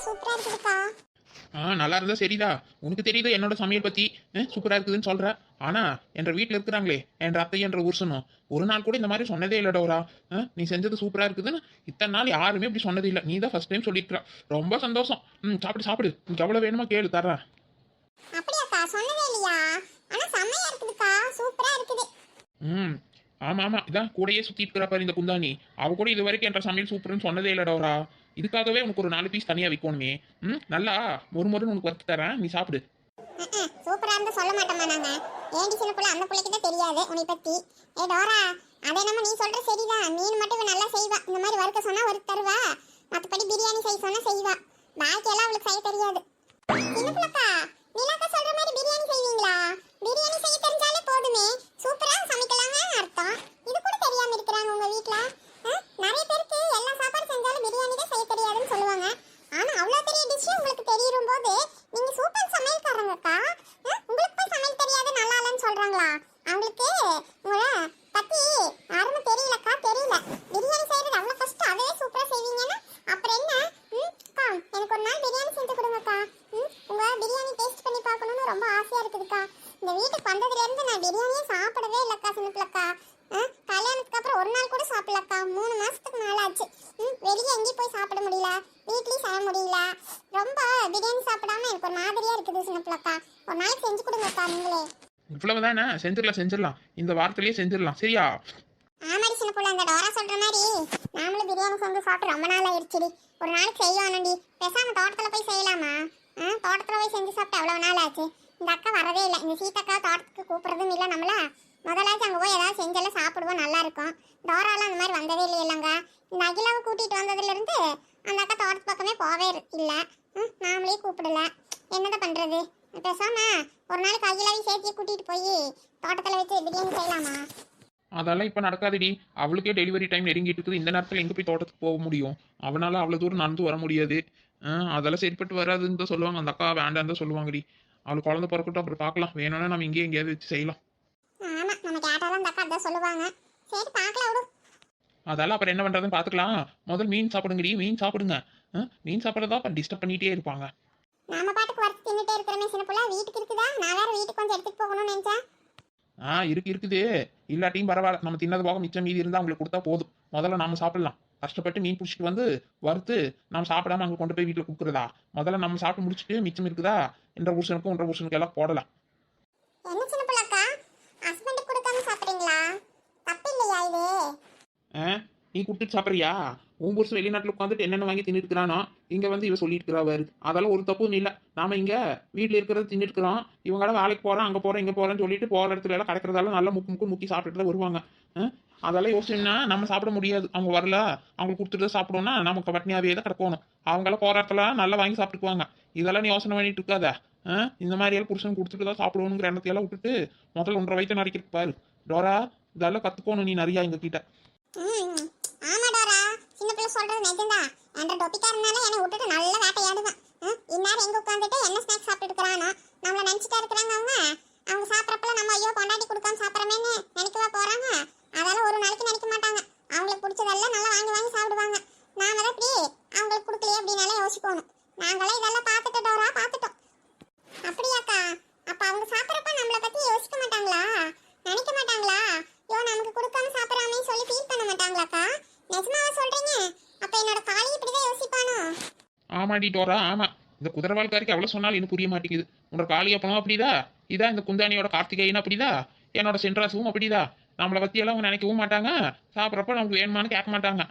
சூப்பரா இருக்குதுக்கா. நல்லா இருந்தா சரிதா. உனக்கு தெரியுது என்னோட சமையல் பத்தி சூப்பரா இருக்குதுன்னு சொல்ற. ஆனா என்ற வீட்டுல இருக்கிறாங்களே என்ற அத்தை என்ற புருஷனும் ஒரு நாள் கூட இந்த மாதிரி சொன்னதே இல்ல டோரா. நீ செஞ்சது சூப்பரா இருக்குதுன்னு இத்தனை நாள் யாருமே இப்படி சொன்னது இல்ல. நீ தான் ஃபர்ஸ்ட் டைம் சொல்லிட்டு. ரொம்ப சந்தோஷம். சாப்பிடு சாப்பிடு. உனக்கு எவ்வளவு வேணுமோ கேளு தர்றேன். அப்படியாக்கா? சொன்னதே இல்லையா? ஆனா செம்மையா இருக்குதுக்கா, சூப்பரா இருக்குது. ம் ஆமா ஆமா, இதான் கூடயே சுத்திட்டு இருக்கிற பாரு இந்த குந்தாணி. அவ கூட இது வரைக்கும் என்ற சமையல் சூப்பர்னு சொன்னதே இல்ல டோரா. இதுக்காகவே உனக்கு ஒரு 4 பீஸ் தனியா வைக்கணுமே. நல்லா மொறு உனக்கு வறுத்து தரேன், நீ சாப்பிடு. சூப்பரா இருந்து சொல்ல மாட்டோமா நாங்க? ஏண்டி சின்ன பிள்ளை, அந்த பிள்ளைக்கு தான் தெரியாது உன்னை பத்தி. ஏ டோரா, அதே நம்ம நீ சொல்ற சரிதான். மீன் மட்டும் இவ நல்லா செய்வா. இந்த மாதிரி வறுக்க சொன்னா வறுத்து தருவா. மத்தபடி பிரியாணி செய்ய சொன்னா செய்வா. பாக்கி எல்லாம் அவளுக்கு செய்ய தெரியாது. சின்ன பிள்ளைக்கா, நீலாக்கா சொல்ற மாதிரி பிரியாணி செய்வீங்களா? பிரியாணி செய்ய தெரிஞ்சாலே போதுமே, சூப்பரா சமைக்கலாம்னு அர்த்தம். இது கூட தெரியாம இருக்கிறாங்க உங்க வீட்ல. நிறைய பேருக்கு எல்லா சாப்பாடு செஞ்சாலும் பிரியாணி தான் செய்ய தெரியாதுன்னு சொல்லுவாங்க. ஆனா அவ்வளவு பெரிய டிஷ் உங்களுக்கு தெரியும் போது நீங்க சூப்பர் சமையல்காரங்கக்கா. உங்களுக்கு போய் சமையல் தெரியாது நல்லா இல்லைன்னு சொல்றாங்களா? அவங்களுக்கு உங்களை பத்தி யாருமே தெரியலக்கா, தெரியல. பிரியாணி செய்யறது அவ்வளவு கஷ்டம், அதுவே சூப்பரா செய்வீங்கன்னா அப்புறம் என்ன? அக்கா, எனக்கு ஒரு நாள் பிரியாணி செஞ்சு கொடுங்கக்கா. உங்க பிரியாணி டேஸ்ட் பண்ணி பார்க்கணும்னு ரொம்ப ஆசையா இருக்குதுக்கா. இந்த வீட்டுக்கு வந்ததுல இருந்து நான் பிரியாணியே சாப்பிடவே இல்லக்கா சின்ன பிள்ளைக்கா. கல்யாணத்துக்கு அப்புறம் ஒரு நாள் கூட சாப்பிடலக்கா. 3 மாசத்துக்கு மேல ஆச்சு. வெளியே எங்கேயும் போய் சாப்பிட முடியல, வீட்லயும் செய்ய முடியல. ரொம்ப பிரியாணி சாப்பிடாம எனக்கு ஒரு மாதிரியா இருக்குது சின்ன பிள்ளைக்கா. ஒரு நாளைக்கு செஞ்சு கொடுங்கக்கா நீங்களே. இவ்வளவுதானே? செஞ்சிடலாம். இந்த வாரத்திலேயே செஞ்சிடலாம், சரியா? ஆமாடி சின்ன பிள்ளை, அந்த டோரா சொல்ற மாதிரி நாமளும் பிரியாணி செஞ்சு சாப்பிட்டு ரொம்ப நாள் ஆயிடுச்சுடி. ஒரு நாளைக்கு செய்யணும்டி. பேசாம தோட்டத்துல போய் செய்யலாமா? தோட்டத்துல போய் செஞ்சு சாப்பிட்டு அவ்வளவு நாள் ஆச்சு. இந்த அக்கா வரவே இல்லை. இந்த சீத்தக்கா தோட்டத்துக்கு கூப்பிடுறதும் இல்லை நம்மள. முதலாச்சும் அங்கே போய் ஏதாவது செஞ்செல்லாம் சாப்பிடுவோம், நல்லா இருக்கும். டோராலாம் அந்த மாதிரி வந்ததே இல்லைங்க. இந்த அகிலாவை கூட்டிட்டு வந்ததுல இருந்து அந்த அக்கா தோட்டத்து பக்கமே போவே இல்லை. நாமளே கூப்பிடல. என்னதான் பண்றது? பேசாம ஒரு நாளைக்கு அகிலாவையும் சேர்த்து கூட்டிட்டு போய் தோட்டத்துல வச்சு பிரியாணி செய்யலாமா? அதெல்லாம் இப்ப நடக்காதுடி. அவளுக்கே டெலிவரி டைம் நெருங்கிட்டு இருக்குது. இந்த நேரத்துல எங்க போய் தோட்டத்துக்கு போக முடியும்? அவனால அவ்வளவு தூரம் நடந்து வர முடியாது. அதெல்லாம் சரிப்பட்டு வராதுன்னு தான் சொல்லுவாங்க. அந்த அக்கா வேண்டான்னு தான் சொல்லுவாங்கடி. அவளுக்கு குழந்தை பிறக்கட்டும், அப்புறம் பார்க்கலாம். வேணும்னா நம்ம இங்கேயே எங்கேயாவது வச்சு செய்யலாம். ஆமா, நம்ம கேட்டாலும் அந்த அக்கா அதான் சொல்லுவாங்க. சரி பார்க்கலாம் விடு. அதெல்லாம் அப்புறம் என்ன பண்றதுன்னு பாத்துக்கலாம். முதல் மீன் சாப்பிடுங்கடி, மீன் சாப்பிடுங்க. மீன் சாப்பிடறதா அப்ப டிஸ்டர்ப் பண்ணிட்டே இருப்பாங்க. நாம பாட்டுக்கு வறுத்து தின்னுட்டே இருக்கிறமே சின்ன புள்ள. வீட்டுக்கு இருக்குதா? நான் வேற வீட்டுக்கு கொஞ்சம் எடுத்துட்டு போகணும்னு நினைச்சேன். இருக்குது. இல்லாட்டியும் பரவாயில்ல. நம்ம தின்னது போக மிச்சம் மீதி இருந்தா அவங்களுக்கு கொடுத்தா போதும். முதல்ல நாம சாப்பிடலாம். கஷ்டப்பட்டு மீன் பிடிச்சிட்டு வந்து வறுத்து நம்ம சாப்பிடாம அங்கே கொண்டு போய் வீட்டில் கொடுக்குறதா? முதல்ல நம்ம சாப்பிட்டு முடிச்சுட்டு மிச்சம் இருக்குதா என்ற புருஷனுக்கு எல்லாம் போடலாம். என்ன சின்ன புள்ளக்கா, ஹஸ்பண்ட் கொடுக்காம சாப்பிடுறீங்களா? தப்பு இல்லையா இது? நீ கொடுத்துட்டு சாப்பிட்றியா? உன் புருஷன் வெளிநாட்டில் உட்காந்துட்டு என்னென்ன வாங்கி தின்னுட்டு இருக்கிறானோ இங்க வந்து இவ சொல்லிட்டு இருக்கிறாரு. அதெல்லாம் ஒரு தப்பும் இல்லை. நாம இங்க வீட்டில் இருக்கிறத தின்னுட்டு இருக்கிறோம். இவங்களாம் வேலைக்கு போறோம், அங்கே போறோம், இங்கே போறேன்னு சொல்லிட்டு போற இடத்துல எல்லாம் கிடைக்கிறதால நல்லா முக்கி சாப்பிட்டுட்டு தான் வருவாங்க. அதெல்லாம் யோசிச்சோம்னா நம்ம சாப்பிட முடியாது. அவங்க வரல, அவங்களுக்கு கொடுத்துட்டு சாப்பிடணும்னா நமக்கு பட்னியாவே தான் கிடக்கணும். அவங்களாம் போற இடத்துல நல்லா வாங்கி சாப்பிட்டுக்குவாங்க. இதெல்லாம் நீ யோசனை பண்ணிட்டு இருக்காத. இந்த மாதிரி எல்லாம் புருஷன் கொடுத்துட்டு தான் சாப்பிடணுங்கிற எண்ணத்தையெல்லாம் விட்டுட்டு முதல்ல 1.5 வயிற்று நடிக்கிறதுக்கு பாரு. டோரா, இதெல்லாம் கத்துக்கணும் நீ நிறையா எங்க கிட்ட. ஆமா டோரா, சின்ன பிள்ளை சொல்றது நிஜம்தான். என்ற டொப்பிக்காரனால என்னை விட்டுட்டு நல்ல வேட்டையாடுவான். இந்நேரம் எங்க உட்காந்துட்டு என்ன ஸ்நாக்ஸ் சாப்பிட்டு இருக்கிறானோ நம்மள நினைச்சிட்டா இருக்கிறாங்க. அவங்க சாப்பிட்றப்பல நம்ம ஐயோ பொண்டாட்டி கொடுக்காம சாப்பிட்றமேன்னு நினைக்கவா போறாங்க? அதெல்லாம் ஒரு நாளைக்கு நினைக்க மாட்டாங்க. அவங்களுக்கு பிடிச்சதெல்லாம் நல்லா வாங்கி வாங்கி சாப்பிடுவாங்க. நாம தான் இப்படி அவங்களுக்கு கொடுக்கலையே அப்படின்னாலே யோசிக்கணும். நாங்களே இதெல்லாம் பார்த்துட்டோம் டோரா, பார்த்துட்டோம். அப்படியாக்கா? அப்ப அவங்க சாப்பிட்றப்ப நம்மளை பத்தி யோசிக்க மாட்டாங்களா? நினைக்க மாட்டாங்களா? ஐயோ நமக்கு கொடுக்காம சாப்பிட்றாமே சொல்லி ஃபீல் பண்ண மாட்டாங்களாக்கா? நிஜமாவா சொல்றீங்க? அப்ப என்னோட காளி இப்படிதான் யோசிப்பானோ? ஆமாடி டோரா, ஆமா. இந்த குதிரவால்காரிக்கு எவ்வளவு சொன்னாலும் இன்னும் புரிய மாட்டேங்குது. உன்னோட காளி அப்பனும் அப்படிதா, இதான் இந்த குந்தானியோட கார்த்திகேயன் அப்படிதா, என்னோட சென்ட்ராசும் அப்படிதா. நம்மளை பத்தி எல்லாம் அவங்க நினைக்கவும் மாட்டாங்க. சாப்பிட்றப்ப நமக்கு வேணுமான்னு கேட்க மாட்டாங்க.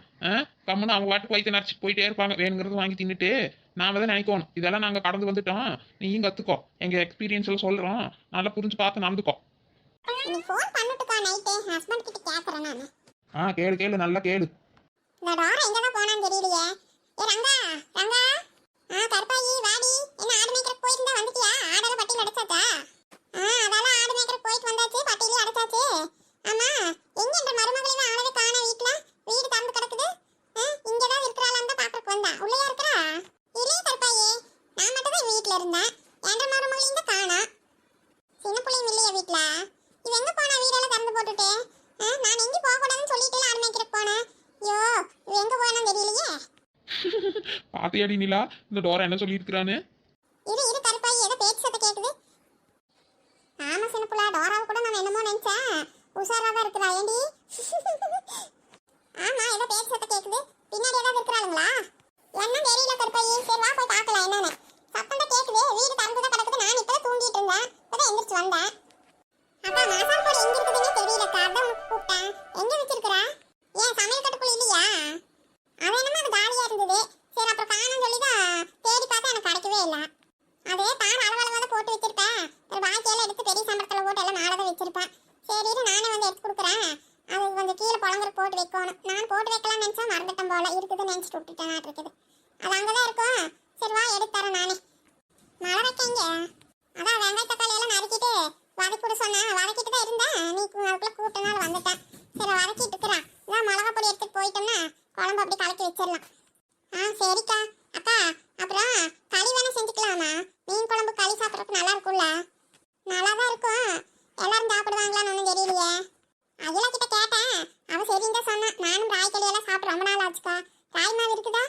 கம்முன்னு அவங்க வாட்டுக்கு வயிற்று நரைச்சிட்டு போயிட்டே இருப்பாங்க. வேணுங்கிறது வாங்கி தின்னுட்டு நாம தான் நினைக்கணும். இதெல்லாம் நாங்க கடந்து வந்துட்டோம். நீயும் கத்துக்கோ. எங்க எக்ஸ்பீரியன்ஸ்ல சொல்றோம். நல்லா புரிஞ்சு பார்த்து நடந்துக்கோ. நீ ஃபோன் பண்ணிட்டுக்கா நைட் ஹஸ்பண்ட் கிட்ட கேக்குறேன் நான். கேளு நல்லா கேளு. இந்த டோரா எங்க தான் போனான்னு தெரியலையே. ஏ ரங்கா, ரங்கா. கருப்பாயி வாடி. என்ன ஆடு மேய்க்கிறதுக்கு போயிருந்தா வந்துட்டியா? ஆடெல்லாம் பட்டியில் அடைச்சாச்சா? அதெல்லாம் ஆடு மேய்க்கிறதுக்கு போயிட்டு வந்தாச்சு, பட்டியிலே அடைச்சாச்சு. ஆமா, எங்க இந்த மருமகளின் ஆளவே காண வீட்ல? வீடு திறந்து கிடக்குது. இங்க தான் இருக்கிறாளான்னு தான் பாக்குறதுக்கு வந்தா. உள்ளேயா இருக்கறா? இல்லையே கருப்பாயி, நான் மட்டும் தான் வீட்ல இருந்தேன். என்ற மருமகளின் தான் காணோம். சின்ன பிள்ளையும் இல்லையா வீட்ல? இது எங்க போனா வீடெல்லாம் திறந்து போட்டுட்டு? நான் எங்க போக கூடாதுன்னு சொல்லிட்டு ஆடு மேய்க்கிறதுக்கு போனேன். ஐயோ, இது எங்க போனா தெரியலையே. பாத்தியாடி நிலா இந்த டோரா என்ன சொல்லியிருக்கிறான்னு? இரு கருப்பாயி ஏதோ பேச்சு சத்தம் கேக்குது. ஆமா சின்ன புள்ள, டோராவை கூட நான் என்னமோ நினைச்சேன். உஷாராவா இருக்கிறா ஏண்டி? ஆமா ஏதோ பேச்சு சத்தம் கேக்குது. பின்னாடி ஏதாவது இருக்கிறாளுங்களா? என்ன தெரியல கருப்பாயி. சரி வா போய் பார்க்கலாம் என்னன்னு. சத்தம் தான் கேக்குது. வீடு திறந்துதான் கிடக்குது. நான் இப்பதான் தூங்கிட்டு இருந்தேன். இப்பதான் எந்திரிச்சு வந்தேன். அக்கா மசால் பொடி எங்க இருக்குதுன்னு தெரியலக்கா. அதான் உனக்கு கூப்பிட்டேன். எங்க வச்சிருக்கிறா? ஏன் சமையல் கட்டுக்குள்ள இல்லையா? அது என்னமோ அது காலியா இருந்தது. சரி அப்புறம் காணும் சொல்லிதான் தேடி பார்த்தா எனக்கு கிடைக்கவே இல்லை. அதே தார் அளவளவாக போட்டு வச்சிருப்பேன். ஒரு பாக்கியெல்லாம் எடுத்து பெரிய சம்பளத்தில் போட்டு எல்லாம் நாளை தான் வச்சிருப்பேன். சரி நானே வந்து எடுத்து கொடுக்குறேன். அது கொஞ்சம் கீழே புழங்குற போட்டு வைக்கணும். நான் போட்டு வைக்கலாம்னு நினச்சா மறந்துட்டேன் போல. இருக்குதுன்னு நினச்சிட்டு விட்டுட்டேன் இருக்குது. அது அங்கே தான் இருக்கும். சரி வா எடுத்து தரேன் நானே. மழை வைக்கங்க. அதான் வெங்காய தக்காளி எல்லாம் நறுக்கிட்டு வதக்கி விட சொன்னேன். வதக்கிட்டு தான் இருந்தேன். நீ அதுக்குள்ளே கூப்பிட்டனால வந்துட்டேன். சரி வதக்கிட்டு இருக்கிறேன். இதான் மிளகா பொடி எடுத்துட்டு போயிட்டோம்னா குழம்பு அப்படி கலக்கி வச்சிடலாம். சரிக்கா. அக்கா அப்புறம் களி வேணா செஞ்சுக்கலாமா? மீன் குழம்பு களி சாப்பிட்றதுக்கு நல்லா இருக்கும்ல? நல்லா தான் இருக்கும். எல்லாரும் சாப்பிடுவாங்களான்னு ஒன்றும் தெரியலையே. அகிலா கிட்ட கேட்டேன். அவ சரின்னு தான் சொன்னான். நானும் ராய் களி எல்லாம் சாப்பிட்டு ரொம்ப நாள் ஆச்சுக்கா. ராகி மாவு இருக்குதா?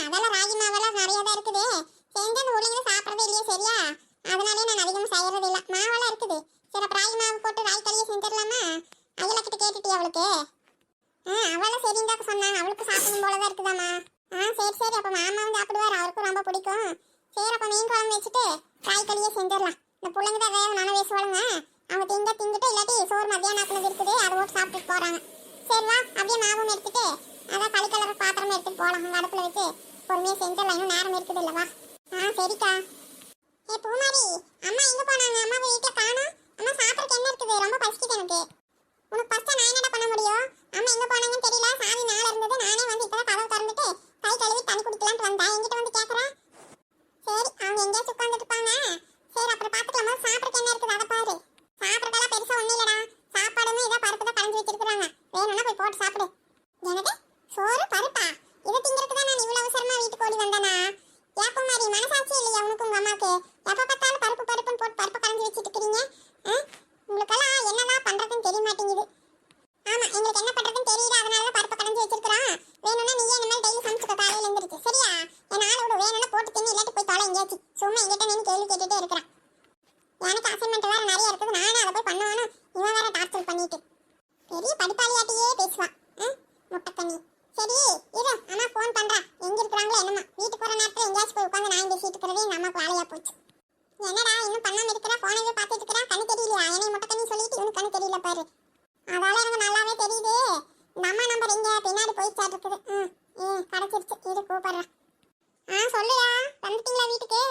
அதெல்லாம் ராகி மாவெல்லாம் நிறைய தான் இருக்குது. செஞ்சு அந்த உருளைங்க சாப்பிட்றதே இல்லையே சரியா? அதனாலே நான் அதிகமாக செய்யறது இல்லை. மாவெல்லாம் இருக்குது. சரி அப்போ ராகி மாவு போட்டு ராய் களியை செஞ்சிடலாமா? அகிலா கிட்ட கேட்டுட்டியா அவளுக்கு? அவளும் சரின்னு தான் சொன்னாங்க. அவளுக்கு சாப்பிடணும் போல தான் இருக்குதாம்மா. சரி அப்போ மாமாவும் சாப்பிடுவார். அவருக்கும் ரொம்ப பிடிக்கும். சரி அப்போ மீன் குழம்பு வச்சுட்டு ராய் களியை செஞ்சிடலாம். இந்த பிள்ளைங்க தான் வேக நானும் பேசுவாளுங்க. அவங்க திங்கிட்டு இல்லாட்டி சோறு மத்தியானம் ஆக்குனது இருக்குது. அதை ஓட்டு சாப்பிட்டுட்டு போகிறாங்க. சரி வா அப்படியே மாவும் எடுத்துட்டு அதான் களி கலர பாத்திரமும் எடுத்துட்டு போகலாம். அங்கே அடுப்பில் வச்சு பொறுமையாக செஞ்சிடலாம். இன்னும் நேரம் இருக்குது இல்லைவா? சரிக்கா. பூமாரி அம்மா எங்கே போனாங்க? அம்மா வீட்டில் காணோம். அம்மா சாப்பிட்றதுக்கு என்ன இருக்குது? ரொம்ப பசிக்குது எனக்கு. உனக்கு ஃபஸ்ட்டாக நான் என்னடா பண்ண முடியும்? அம்மா எங்கே போனாங்கன்னு தெரியல. சாமி மேலே இருந்தது. நானே வந்து இப்போ தான் கதவு திறந்துட்டு கை கழுவி தண்ணி குடிக்கலான்ட்டு வந்தேன். என்கிட்ட வந்து கேட்குறேன். சரி அவங்க எங்கேயாச்சும் உட்காந்துட்டு இருப்பாங்க. சரி அப்புறம் பார்த்துக்கலாம். சாப்பிட்றதுக்கு என்ன இருக்குது அதை பாரு. சாப்பிட்றதெல்லாம் பெருசாக ஒன்றும் இல்லைடா. சாப்பாடுமே இதை பருப்பு தான் கரைஞ்சி வச்சிருக்கிறாங்க. வேணும்னா போய் போட்டு சாப்பிடு. என்னது சோறு பருப்பா? இதை திங்கிறதுக்கு தான் நான் இவ்வளோ அவசரமாக வீட்டுக்கு ஓடி வந்தேனா? ஏப்போ மாதிரி மனசாட்சி இல்லையா உனக்கு உங்கள் அம்மாவுக்கு? எப்போ பார்த்தாலும் பருப்புன்னு போட்டு பருப்பை கரைஞ்சி வச்சுட்டு இருக்கிறீங்க. உங்களுக்கெல்லாம் என்னதான் பண்ணுறதுன்னு தெரிய மாட்டேங்குது. ஆமாம் எங்களுக்கு என்ன பண்ணுறதுன்னு தெரியல. அதனால தான் பருப்பை கரைஞ்சி வச்சிருக்கிறோம். வேணும்னா நீயே இந்த மாதிரி டெய்லி சமைச்சுக்க காலையில் எழுந்திரிச்சு சரியா? என் ஆளை விட வேணும்னா போட்டு தின்னு இல்லாட்டி போய் தொலை எங்கேயாச்சு. சும்மா எங்கிட்ட நின்று கேள்வி கேட்டுகிட்டே இருக்கிறேன். எனக்கு அசைன்மெண்ட் வேறு நிறைய இருக்குது. நானும் அதை போய் பண்ணுவானு இவன் வேற டார்ச்சர் பண்ணிட்டு பெரிய படிப்பாளியாட்டியே பேசுவான். முட்டைக்கண்ணி. சரி இரு அம்மா ஃபோன் பண்ணுறேன். எங்கே இருக்கிறாங்களோ என்னம்மா. வீட்டுக்கு போகிற நேரத்தில் எங்கேயாச்சும் போய் உட்காந்து நான் பேசிட்டு இருக்கிறதே எங்கள் அம்மாவுக்கு வேலையாக போச்சு. என்னடா இன்னும் பண்ணாமல் இருக்கிறா? ஃபோனை பார்த்துட்டு இருக்கிறா. கண்ணு தெரியலையா? என்னை முட்டைக்கண்ணி சொல்லிட்டு இவனுக்கு கண்ணு தெரியல பாரு. அதால எனக்கு நல்லாவே தெரியுது. இந்த அம்மா நம்பர் எங்கே பின்னாடி போயிடுச்சா இருக்குது. கிடச்சிருச்சு. இது கூப்பிட்றேன். சொல்லுயா வந்துட்டீங்களா வீட்டுக்கு?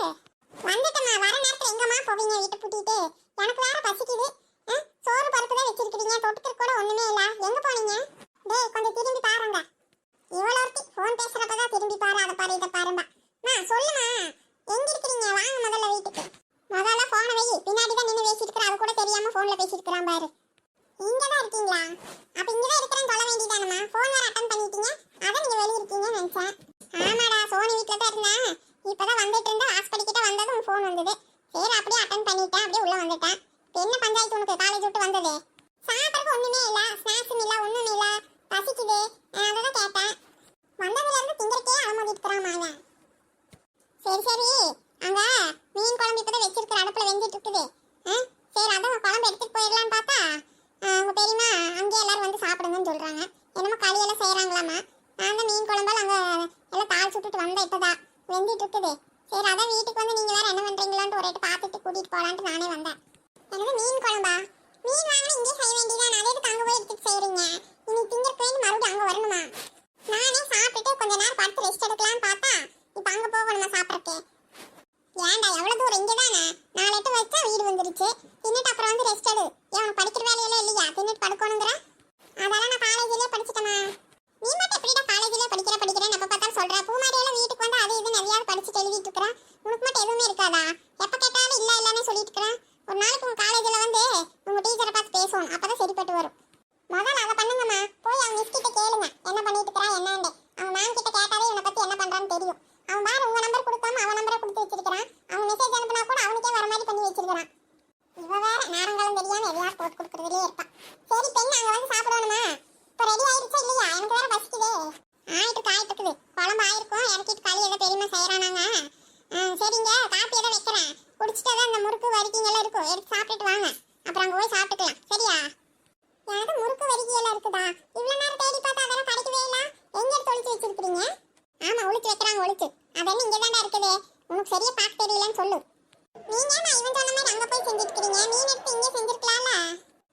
வந்துட்டேம்மா. வர நேரத்தில் எங்கம்மா போவீங்க வீட்டை பூட்டிட்டு? எனக்கு வேற பசிக்குது. சோறு பருப்பு தான் வச்சிருக்கிறீங்க. தொட்டுக்கு கூட ஒன்றுமே இல்லை. எங்கே போனீங்க? டேய் கொஞ்சம் திரும்பி பாருங்க. இவ்வளோ ஒருத்தி ஃபோன் பேசுகிறப்பதான் திரும்பி பாரு. அதை பாரு இதை பாரும்பா. சொல்லுமா எங்கே இருக்கிறீங்க? வாங்க முதல்ல வீட்டுக்கு. முதல்ல ஃபோனை வை. பின்னாடி தான் நின்று பேசிட்டு இருக்கிற. அது கூட தெரியாமல் ஃபோனில் பேசிட்டு இருக்கிறான் பாரு. இங்கே தான் இருக்கீங்களா? அப்போ இங்கே தான் இருக்கிறேன்னு சொல்ல வேண்டியதானம்மா. ஃபோன் வேறு அட்டன் பண்ணிட்டீங்க. அதான் நீங்கள் வெளியே இருக்கீங்கன்னு நினச்சேன். ஆமாடா சோனி வீட்டில் தான் இருந்தேன். இப்போ தான் வந்துட்டு இருந்தேன். ஹாஸ்பிட்டல் கிட்ட வந்ததும் உன் ஃபோன் வந்தது. சரி அப்படியே அட்டன் பண்ணிட்டேன். அப்படியே உள்ளே வந்துட்டேன். இப்போ என்ன பஞ்சாயத்து உனக்கு? காலேஜ் விட்டு வந்தது சாப்பிட்றதுக்கு ஒன்றுமே இல்லை. ஸ்நாக்ஸும் இல்லை ஒன்றும் இல்லை. பசிக்குது. அதை தான் கேட்டேன். வந்ததுலேருந்து திங்கிறக்கே அலமோதிட்டு இருக்கிறான் அவன். சரி அங்கே மீன் குழம்பு இப்போ தான் வச்சிருக்கிற அடுப்பில் வெந்துட்டு இருக்குது. சரி அதான் குழம்பு எடுத்துகிட்டு போயிடலான்னு பார்த்தா உங்கள் பெரியம்மா அங்கேயே எல்லாரும் வந்து சாப்பிடுங்கன்னு சொல்கிறாங்க. என்னமோ களியெல்லாம் செய்கிறாங்களாம்மா. நான் தான் மீன் குழம்பால் அங்கே எல்லாம் தாள் சுட்டுட்டு வந்தேன். இப்போ தான் வெந்துட்டு இருக்குது. சரி அதான் வீட்டுக்கு வந்து நீங்கள் வேறு என்ன பண்ணுறீங்களான்ட்டு ஒரு பார்த்துட்டு கூட்டிகிட்டு போகலான்ட்டு நானே வந்தேன். எனக்கு மீன் குழம்பா? மீன் வாங்கினா இங்கே செய்ய வேண்டியதான். அதே அங்கே போய் எடுத்துட்டு செய்கிறீங்க. இன்னைக்கு திங்கிறக்கு வேண்டி மறுபடியும் அங்கே வரணுமா? நானே சாப்பிட்டுட்டு கொஞ்ச நேரம் படுத்து ரெஸ்ட் எடுக்கலான்னு பார்த்தா இப்போ அங்கே போகணுமா சாப்பிட்றக்கு? ஏன்டா எவ்வளோ தூரம்? இங்கே தானே 4 எட்டு வச்சா வீடு வந்துருச்சு. தின்னுட்டு அப்புறம் வந்து ரெஸ்ட் எடு. உனக்கு படிக்கிற வேலையெல்லாம் இல்லையா? தின்னுட்டு படுக்கணுங்கிற. அதெல்லாம் நான் காலேஜிலே படிச்சுட்டேம்மா. நீ மட்டும் எப்படிடா காலேஜிலே படிக்கிறேன்னு எப்போ பார்த்தாலும் சொல்கிற? பூமாரியெல்லாம் வீட்டுக்கு வந்து அது இது நிறையா படிச்சுட்டு எழுதிட்டு இருக்கிறேன். உனக்கு மட்டும் எதுவுமே இருக்காதா? எப்போ கேட்டாலும் இல்லைன்னு சொல்லிட்டு இருக்கிறேன். ஒரு நாளைக்கு உங்கள் காலேஜில் வந்து உங்கள் டீச்சரை பார்த்து பேசணும். அப்போ தான் சரிப்பட்டு வரும். முதல்ல அதை பண்ணுங்கம்மா. போய் அவங்க மிஸ்கிட்ட கேளுங்க என்ன பண்ணிட்டு இருக்கிறா என்னன்னு. ரெண்டும் இங்கே தாண்டா இருக்குது. உனக்கு சரியா பார்க்க தெரியலன்னு சொல்லு. நீங்க ஏமா இவன் சொன்ன மாதிரி அங்க போய் செஞ்சுட்டு இருக்கீங்க? மீன் எடுத்து இங்கே செஞ்சிருக்கலாம்ல.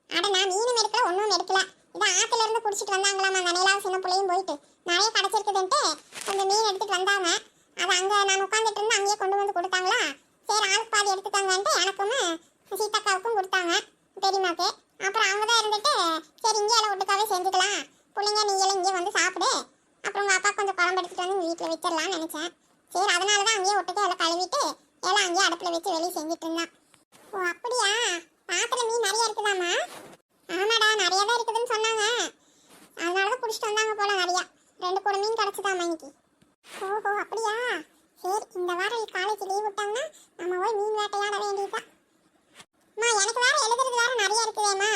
அட நான் மீனும் எடுக்கல ஒன்றும் எடுக்கல. இதான் ஆத்துல இருந்து பிடிச்சிட்டு வந்தாங்களாமா அந்த நிலாவும் சின்ன பிள்ளையும் போயிட்டு. நிறைய கிடைச்சிருக்குதுன்ட்டு கொஞ்சம் மீன் எடுத்துட்டு வந்தாங்க. அது அங்கே நான் உட்காந்துட்டு இருந்து அங்கேயே கொண்டு வந்து கொடுத்தாங்களா. சரி ஆளுக்கு பாதி எடுத்துக்காங்கன்ட்டு எனக்கும் சீதாக்காவுக்கும் கொடுத்தாங்க பெரியமாக்கு. அப்புறம் அவங்க தான் இருந்துட்டு சரி இங்கே எல்லாம் ஒட்டுக்காவே செஞ்சுக்கலாம், பிள்ளைங்க நீங்களும் இங்கே வந்து சாப்பிடு, அப்புறம் உங்கள் அப்பா கொஞ்சம் குழம்பு எடுத்துட்டு வந்து வீட்டில் வச்சிடலாம்னு நினச்சேன். சரி அதனால தான் அங்கேயே ஒட்டுக்கா எல்லாம் கழுவிட்டு எல்லாம் அங்கேயே அடுப்பில் வச்சு வெளியே செஞ்சுட்டு இருந்தான். ஓ அப்படியா? பாத்திரம் மீன் நிறைய இருக்குதாம்மா? ஆமாடா நிறைய தான் இருக்குதுன்னு சொன்னாங்க. அதனால தான் பிடிச்சிட்டு வந்தாங்க போல நிறையா. 2 கூட மீன் கிடச்சிதாம்மா இன்னைக்கு. ஓஹோ அப்படியா? சரி இந்த வாரம் காலேஜ் லீவ் விட்டாங்கன்னா நம்ம போய் மீன் வேட்டையாட வேண்டியதுதான். எனக்கு வேற எழுதுறது வேற நிறைய இருக்குதேம்மா.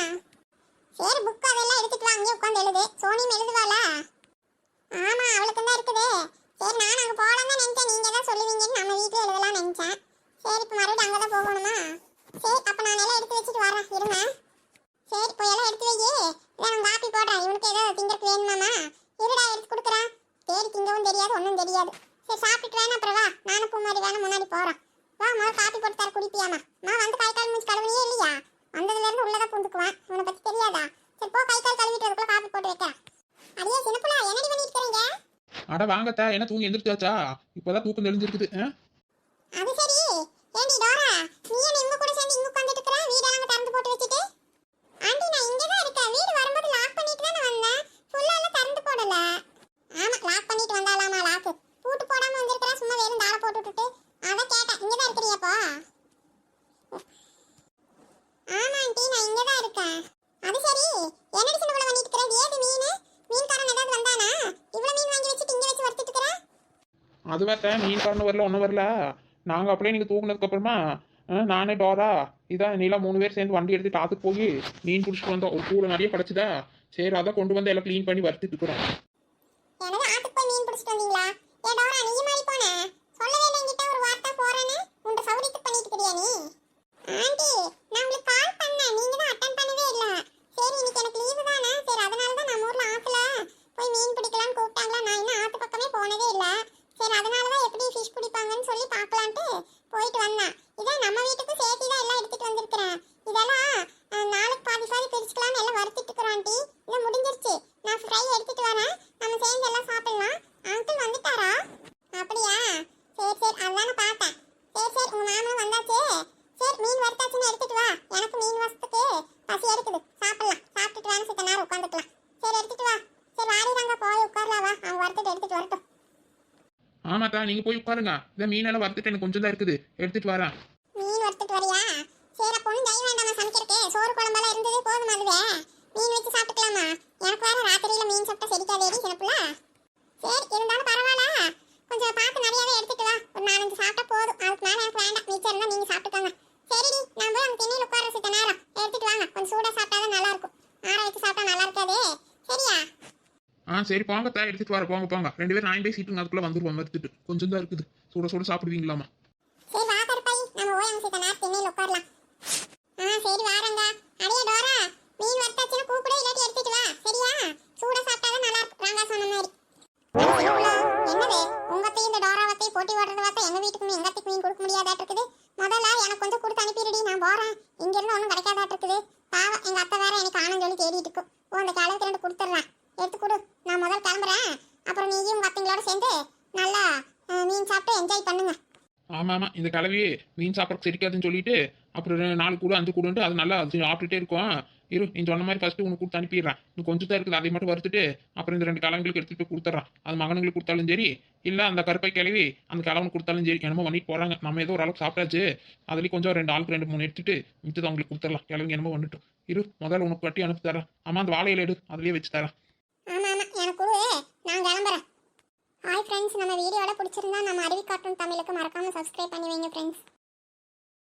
சரி புக் அதெல்லாம் எடுத்துட்டு வாங்க, உட்காந்து எழுது. சோனியும் எழுதுவாளா? ஆமா அவளுக்கு தான் இருக்குது. சரி நான் அங்கே போகலாம் தான் நினைச்சேன், நீங்க தான் சொல்லுவீங்கன்னு நம்ம வீட்டில் எழுதலாம்னு நினைச்சேன். சரி இப்போ மறுபடியும் அங்கே தான் போகணுமா? சரி அப்போ நான் எல்லாம் எடுத்து வச்சுட்டு வரேன் இருங்க. சரி போய் எல்லாம் எடுத்து வை. நான் காப்பி போடுறேன். இவனுக்கு ஏதோ திங்கறதுக்கு வேணுமாமா? இருடா எடுத்து கொடுக்குறேன். தேடி திங்கவும் தெரியாது ஒன்றும் தெரியாது. சரி சாப்பிட்டுட்டு வேணா அப்புறம் வா, நானும் பூமாரி வேணா முன்னாடி போகிறேன். வா முதல்ல காப்பி போட்டு தர குடிப்பியாமா? நான் வந்து கை கால் மூஞ்சி கழுவியே இல்லையா? வந்ததுலேருந்து உள்ளதான் பூந்துக்குவேன். உன்னை பற்றி தெரியாதா? சரி போ கை கால் கழுவிட்டு அதுக்குள்ள காப்பி போட்டு வைக்கிறேன். அடியே சின்னப்புல என்னடி பண்ணிட்டு இருக்கீங்க? அட வாங்கத்தா, என்ன தூங்கி எந்திரிச்சாச்சா? இப்போதான் தூக்கம் தெளிஞ்சிருக்குது. அது சரி. ஏண்டி டோரா, நீ என்ன இவங்க கூட சேர்ந்து இங்க உட்கார்ந்துட்டு இருக்கற? வீடெல்லாம் திறந்து போட்டு வச்சிட்டு. ஆண்டி நான் இங்க தான் இருக்கேன். வீடு வரும்போது லாக் பண்ணிட்டு தான் வந்தேன். ஃபுல்லா எல்லாம் திறந்து போடல. ஆமா லாக் பண்ணிட்டு வந்தாலாமா லாக். பூட்டு போடாம வந்திருக்கற, சும்மா வெறும் தாள போட்டு விட்டுட்டு. அத கேட்டேன். இங்க தான் இருக்கறியா அப்போ? ஆமா ஆண்டி நான் இங்க தான் இருக்கேன். அது சரி. என்னடி சின்ன புள்ள பண்ணிட்டு இருக்கற? ஏது மீன்? மீன்காரன் ஏதாவது வந்தானா? இவ்ளோ மீன் வாங்கி வச்சிட்டு இங்க வச்சு வறுத்துட்டு இருக்கற? அதுவாத்த மீன்காரனு வரல ஒன்றும் வரல. நாங்கள் அப்படியே நீங்கள் தூக்குனதுக்கு அப்புறமா நானே டோரா இதான் நீலாம் 3 பேர் சேர்ந்து வண்டி எடுத்துட்டு ஆற்றுக்கு போய் மீன் பிடிச்சிட்டு வந்தோம். ஒரு கூட நிறைய கிடச்சிதா. சரி அதை கொண்டு வந்து எல்லாம் க்ளீன் பண்ணி வறுத்துட்டு இருக்கிறோம். எனக்கு ஆத்துக்கு போய் மீன் பிடிச்சிட்டு வந்தீங்களா? ஏ டோரா நீ மாதிரி போன சொல்லவே இல்லை என்கிட்ட ஒரு வார்த்தை போறேன்னு. உன்ட சௌரியத்துக்கு பண்ணிட்டு இருக்கறியா நீ? ஆண்டி நான் உங்களுக்கு கால் பண்ணேன், நீங்க தான் அட்டெண்ட் பண்ணவே இல்லை. சரி இன்னைக்கு எனக்கு லீவு தானே, சரி அதனால தான் நம்ம ஊர்ல ஆத்துல போய் மீன் பிடிக்கலாம்னு கூப்பிட்டாங்களா. நான் இன்னும் ஆத்து பக்கமே போனதே இல்லை. சரி அதனால தான் எப்படி ஃபிஷ் பிடிப்பாங்கன்னு சொல்லி பார்க்கலான்ட்டு போயிட்டு வந்தேன். இதான் நம்ம வீட்டுக்கு சேர்த்து தான் எல்லாம் எடுத்துட்டு வந்திருக்கிறேன். இதெல்லாம் நாளைக்கு பாதி பாதி பிரிச்சுக்கலாம்னு எல்லாம் வறுத்துட்டு இருக்கிறோம் ஆண்டி. இல்லை முடிஞ்சிருச்சு. நான் ஃப்ரை எடுத்துட்டு வரேன், நம்ம சேர்ந்து எல்லாம் சாப்பிடலாம். அங்கிள் வந்துட்டாரா? அப்படியா? சரி சரி அதானே பார்த்தேன். சரி சரி உங்க மாமனும் வந்தாச்சு. சரி மீன் வறுத்தாச்சுன்னு எடுத்துட்டு வா. எனக்கு மீன் வசத்துக்கு பசி எடுக்குது, சாப்பிடலாம். சாப்பிட்டுட்டு வேணும் சித்த நேரம் உட்காந்துக்கலாம். சரி எடுத்துட்டு வா. சரி வாடிதாங்க போய் உட்காரலாம். வா அவங்க வறுத்துட்டு எடுத்துட்டு வரட்டும். ஆமாத்தா நீங்கள் போய் உட்காருங்க. இந்த மீனெல்லாம் வறுத்துட்டு எனக்கு கொஞ்சம் தான் இருக்குது, எடுத்துட்டு வரேன். மீன் வறுத்துட்டு வரியா? சரி அப்போ ஒன்றும் தயவு வேண்டாமா சமைக்கிறதுக்கு? சோறு குழம்பெல்லாம் இருந்தது போதும். அதுவே மீன் வச்சு சாப்பிட்டுக்கலாமா? எனக்கு வேற ராத்திரியில மீன் சாப்பிட்டா செரிக்காதேடி சின்னப்புள்ள. சரி இருந்தாலும் பரவாயில்ல, கொஞ்சம் பார்த்து நிறையாவே எடுத்துட்டு வா. ஒரு 4-5 சாப்பிட்டா போதும். அதுக்கு மேலே எனக்கு வேண்டாம். மிச்சம் இருந்தால் நீங்கள் சாப்பிட்டுக்கோங்க. சரிடி நான் போய் அங்கே திண்ணையில் உட்கார சித்த நேரம் எடுத்துட்டு வாங்க. கொஞ்சம் சூடாக சாப்பிட்டா தான் நல்லா இருக்கும். ஆற வச்சு சாப்பிட்டா நல்லா இருக்காதே. சரியா? சரி போங்கத்தா, எடுத்துட்டு வர. போங்க போங்க 2 பேரும் நான் போய் சீட்டுங்க அதுக்குள்ளே வந்துருவோம். வறுத்துட்டு கொஞ்சம் தான் இருக்குது. சுட சுட சாப்பிடுவீங்களாமா? சரி வா கருப்பாயி, நம்ம போய் அங்கே சித்த நேரம் திண்ணையில் உட்காரலாம். சரி வாரங்க. அடியே டோரா மீன் வறுத்தாச்சுன்னா கூப்பிட, இல்லாட்டி எடுத்துட்டு வா. சரியா? சூடாக சாப்பிட்டா தான் நல்லா இருக்கும். ராங்கா சொன்ன மாதிரி. என்னது உங்கத்தையும் இந்த டோராவத்தையும் போட்டி ஓடுறத பார்த்தா எங்க வீட்டுக்கு எங்க அத்தைக்கு மீன் கொடுக்க முடியாதாட்டு இருக்குது. முதல்ல எனக்கு கொஞ்சம் கொடுத்து அனுப்பிடுடி, நான் போறேன். இங்க இருந்து ஒன்றும் கிடைக்காதாட்டு இருக்குது. பாவம் எங்க அத்தை வேற எனக்கு ஆனு சொல்லி தேடிட்டு இருக்கும். அந்த கிளவுக்கு 2 கொடுத்துட்றேன், எடுத்து கொடு. நான் முதல்ல கிளம்புறேன். அப்புறம் நீயும் உங்க அத்தைங்களோட சேர்ந்து நல்லா மீன் சாப்பிட்டு என்ஜாய் பண்ணுங்க. ஆமாம் இந்த கலவி மீன் சாப்பிட்றதுக்கு செரிக்காதுன்னு சொல்லிட்டு அப்புறம் 4 கூட 5 கூடன்ட்டு அது நல்லா சாப்பிட்டுட்டே இருக்கும். இரு நீ சொன்ன மாதிரி ஃபஸ்ட்டு உனக்கு கொடுத்து அனுப்பிடுறேன். இன்னும் கொஞ்சம் தான் இருக்குது, அதை மட்டும் வறுத்துட்டு அப்புறம் இந்த 2 கிழங்குகளுக்கு எடுத்துகிட்டு போய் கொடுத்துட்றான். அது மகனுங்களுக்கு கொடுத்தாலும் சரி, இல்லை அந்த கருப்பை கிளவி அந்த கிழவனுக்கு கொடுத்தாலும் சரி. என்னமோ பண்ணிட்டு போகிறாங்க. நம்ம ஏதோ ஓரளவுக்கு சாப்பிட்டாச்சு. அதுலேயும் கொஞ்சம் 2 ஆளுக்கு 2-3 எடுத்துட்டு மிச்சத்தை அவங்களுக்கு கொடுத்துடலாம். கிழவிங்க என்னமோ வந்துட்டு இரு முதல்ல உனக்கு கட்டி அனுப்பி தரேன். ஆமாம் அந்த வாழையில எடு, அதுலேயே வச்சு தரேன். ஆமா ஆமா எனக்கு நான் கிளம்புறேன். ஹாய் ஃப்ரெண்ட்ஸ், நம்ம வீடியோட பிடிச்சிருந்தா நம்ம அருவி கார்ட்டூன் தமிழுக்கு மறக்காம சப்ஸ்கிரைப் பண்ணி வைங்க ஃப்ரெண்ட்ஸ்.